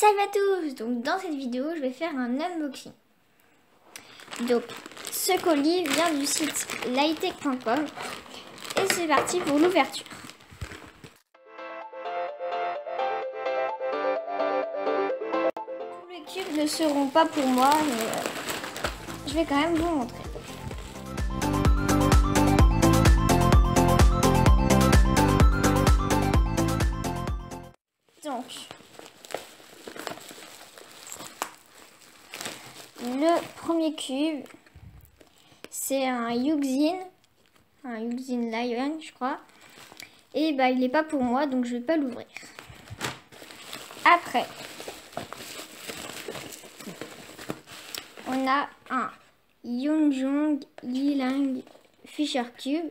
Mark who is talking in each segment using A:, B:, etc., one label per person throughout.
A: Salut à tous! Donc dans cette vidéo, je vais faire un unboxing. Donc ce colis vient du site lightech.com et c'est parti pour l'ouverture. Tous les cubes ne seront pas pour moi, mais je vais quand même vous montrer. Donc le premier cube, c'est un Yuxin Lion, je crois. Et bah il n'est pas pour moi, donc je vais pas l'ouvrir. Après, on a un Yonjong Lilang Fisher Cube.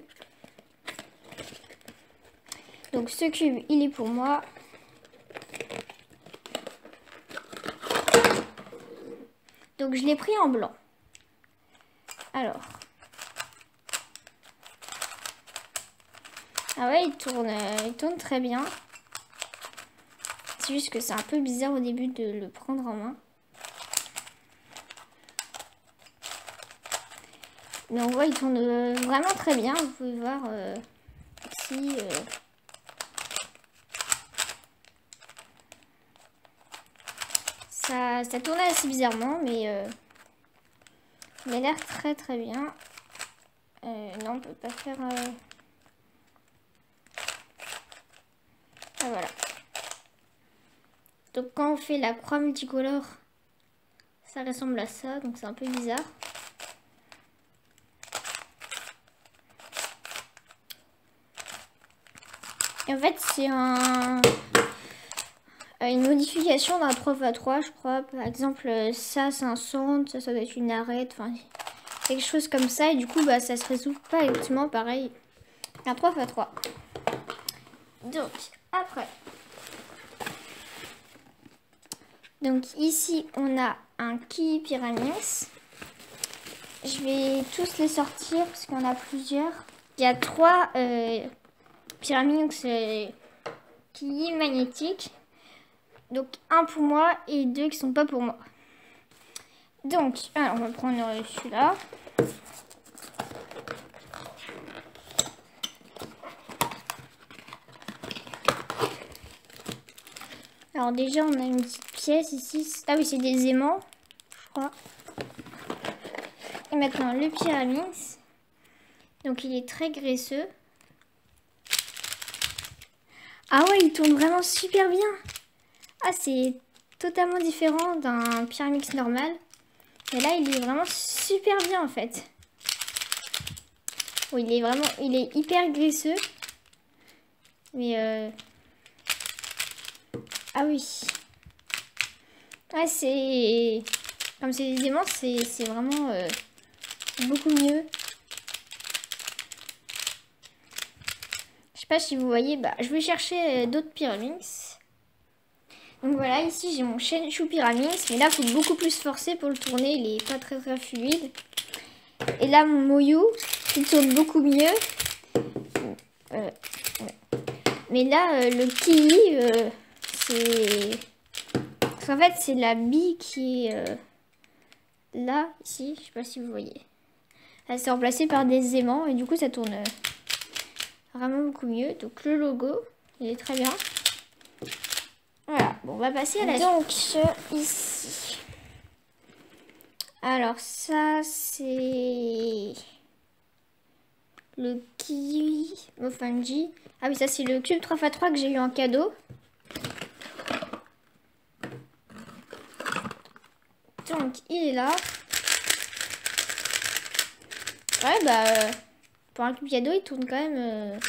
A: Donc ce cube, il est pour moi. Donc je l'ai pris en blanc. Alors. Ah ouais, il tourne très bien. C'est juste que c'est un peu bizarre au début de le prendre en main. Mais on voit, il tourne vraiment très bien. Vous pouvez voir ici. Ça tourne assez bizarrement, mais il a l'air très très bien. Non, on peut pas faire... Ah, voilà. Donc quand on fait la croix multicolore, ça ressemble à ça, donc c'est un peu bizarre. Et en fait, c'est une modification d'un 3x3, je crois. Par exemple, ça c'est un centre, ça doit être une arête, enfin quelque chose comme ça. Et du coup, bah, ça se résout pas exactement pareil qu'un 3x3. Donc, après. Donc ici, on a un Kiyi Pyraminx. Je vais tous les sortir parce qu'il y en a plusieurs. Il y a 3 Pyraminx Kiyi magnétiques. Donc un pour moi et 2 qui sont pas pour moi. Donc, alors, on va prendre celui-là. Alors déjà, on a une petite pièce ici. Ah oui, c'est des aimants, je crois. Et maintenant, le Pyraminx. Donc, il est très graisseux. Ah ouais, il tourne vraiment super bien. Ah, c'est totalement différent d'un Pyraminx normal. Et là, il est vraiment super bien, en fait. Oui, il est hyper graisseux. Mais ah oui. Ouais, c'est... Comme c'est des aimants, c'est vraiment beaucoup mieux. Je sais pas si vous voyez, bah, je vais chercher d'autres Pyraminx. Donc voilà, ici j'ai mon Shenshu Pyraminx, mais là il faut beaucoup plus forcer pour le tourner, il est pas très fluide. Et là mon Moyu, il tourne beaucoup mieux. Mais là le Kiyi, c'est... En fait c'est la bille qui est là, ici, je sais pas si vous voyez. Elle s'est remplacée par des aimants et du coup ça tourne vraiment beaucoup mieux. Donc le logo, il est très bien. Voilà, bon, on va passer à la suite. Donc, ici. Alors, ça, c'est le Kiyi Mofanji. Ah oui, ça, c'est le cube 3x3 que j'ai eu en cadeau. Donc, il est là. Ouais, bah, pour un cube cadeau, il tourne quand même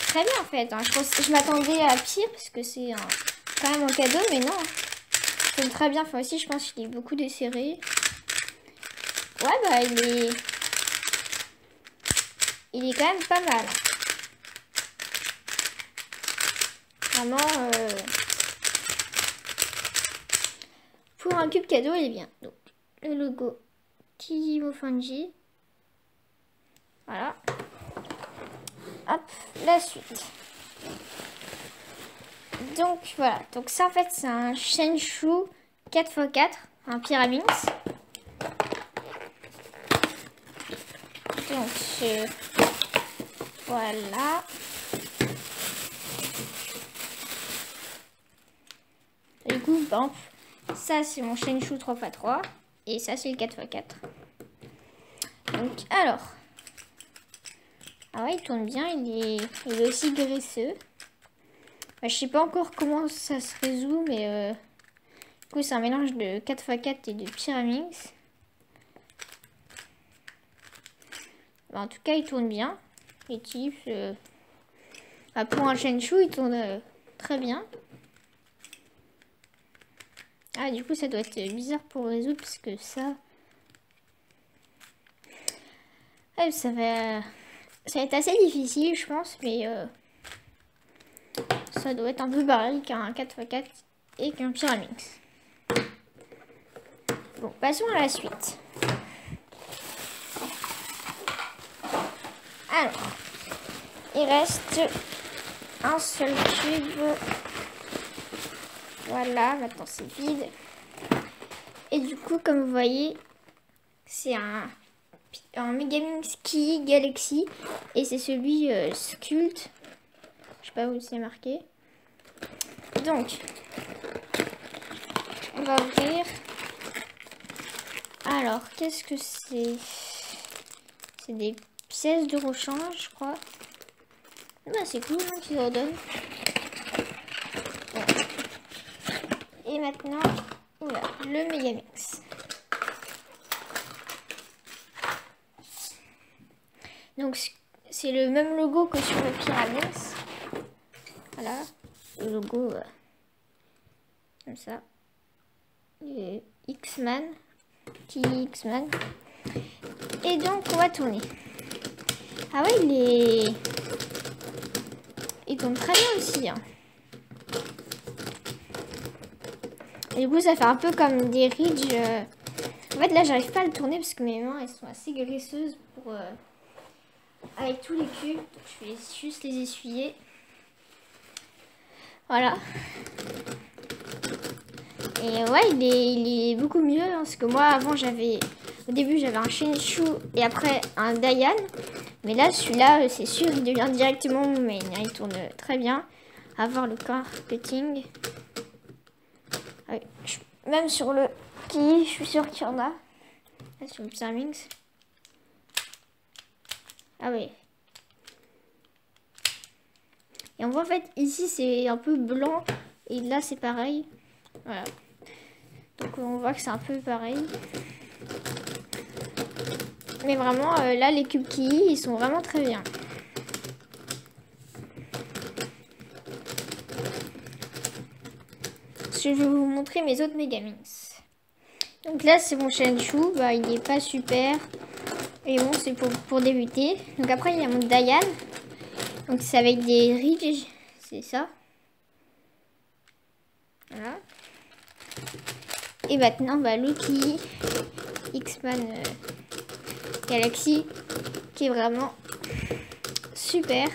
A: très bien, en fait. Hein. Je m'attendais à pire, parce que c'est quand même un cadeau, mais non. Il tourne très bien. Enfin, aussi, je pense qu'il est beaucoup desserré. Ouais, bah, il est quand même pas mal. Vraiment, pour un cube cadeau, il est bien. Donc, le logo Kiyi Mofanji. Voilà. Hop, la suite. Donc voilà, donc ça en fait c'est un Shenshu 4x4, un Pyraminx. Donc voilà. Du coup, par exemple, ça c'est mon Shenshu 3x3 et ça c'est le 4x4. Donc alors, ah ouais, il tourne bien, il est aussi graisseux. Je sais pas encore comment ça se résout, mais du coup c'est un mélange de 4x4 et de Pyraminx. En tout cas, il tourne bien. Les types, pour un Shenshu, il tourne très bien. Ah, du coup, ça doit être bizarre pour résoudre parce que ça... Ouais, ça va être assez difficile, je pense, mais ça doit être un peu pareil qu'un 4x4 et qu'un Pyraminx. Bon, passons à la suite. Alors, il reste un seul tube. Voilà, maintenant c'est vide. Et du coup, comme vous voyez, c'est un Megaminx Ki Galaxy. Et c'est celui Sculpt. Je sais pas où c'est marqué. Donc, on va ouvrir. Alors, qu'est-ce que c'est? C'est des pièces de rechange, je crois. Bah, c'est cool hein, qu'ils en donnent. Bon. Et maintenant, voilà, le Megaminx. Donc, c'est le même logo que sur le Pyraminx. Voilà, le logo comme ça. X-Man, Ki X-Man. Et donc, on va tourner. Ah ouais, il tourne très bien aussi. Hein. Et du coup, ça fait un peu comme des ridges. En fait, là, j'arrive pas à le tourner parce que mes mains, elles sont assez graisseuses pour avec tous les cubes. Donc, je vais juste les essuyer. Voilà. Et ouais, il est beaucoup mieux. Hein, parce que moi, avant, au début, j'avais un Shenshu et après un Dayan. Mais là, celui-là, c'est sûr, il devient directement mon main. Hein, il tourne très bien. À voir le carpeting. Même sur le Ki, je suis sûre qu'il y en a. Là, sur le Pyraminx. Ah oui. Et on voit en fait, ici, c'est un peu blanc. Et là, c'est pareil. Voilà. Donc, on voit que c'est un peu pareil. Mais vraiment, là, les cubes Ki, ils sont vraiment très bien. Je vais vous montrer mes autres Megaminx. Donc là, c'est mon Shenshu. Bah, il n'est pas super. Et bon, c'est pour débuter. Donc après, il y a mon Dayan. Donc c'est avec des ridges. C'est ça. Voilà. Et maintenant, bah, le Ki X-Man Galaxy. Qui est vraiment super.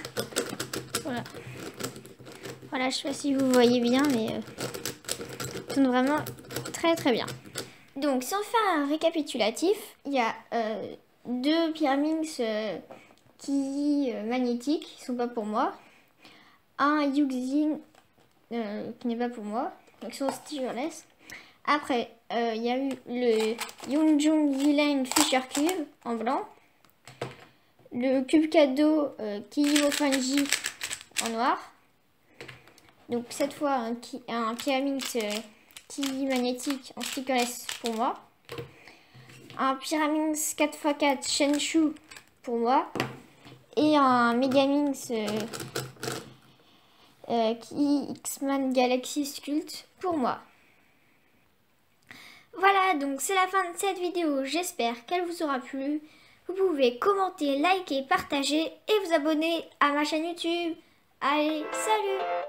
A: Voilà. Voilà, je sais pas si vous voyez bien, mais il tourne vraiment très très bien. Donc, si on fait un récapitulatif, il y a deux Pyraminx Ki magnétiques qui sont pas pour moi. Un Yuxin qui n'est pas pour moi. Donc, ils sont stitcherless. Après, il y a eu le Yongjong Yileng Fisher Cube en blanc. Le cube cadeau Ki Mofanji en noir. Donc cette fois un Pyraminx Ki magnétique en stickerless pour moi. Un Pyraminx 4x4 Shenshu pour moi. Et un Megaminx Ki X-Man Galaxy Sculpt pour moi. Voilà, donc c'est la fin de cette vidéo. J'espère qu'elle vous aura plu. Vous pouvez commenter, liker, partager et vous abonner à ma chaîne YouTube. Allez, salut!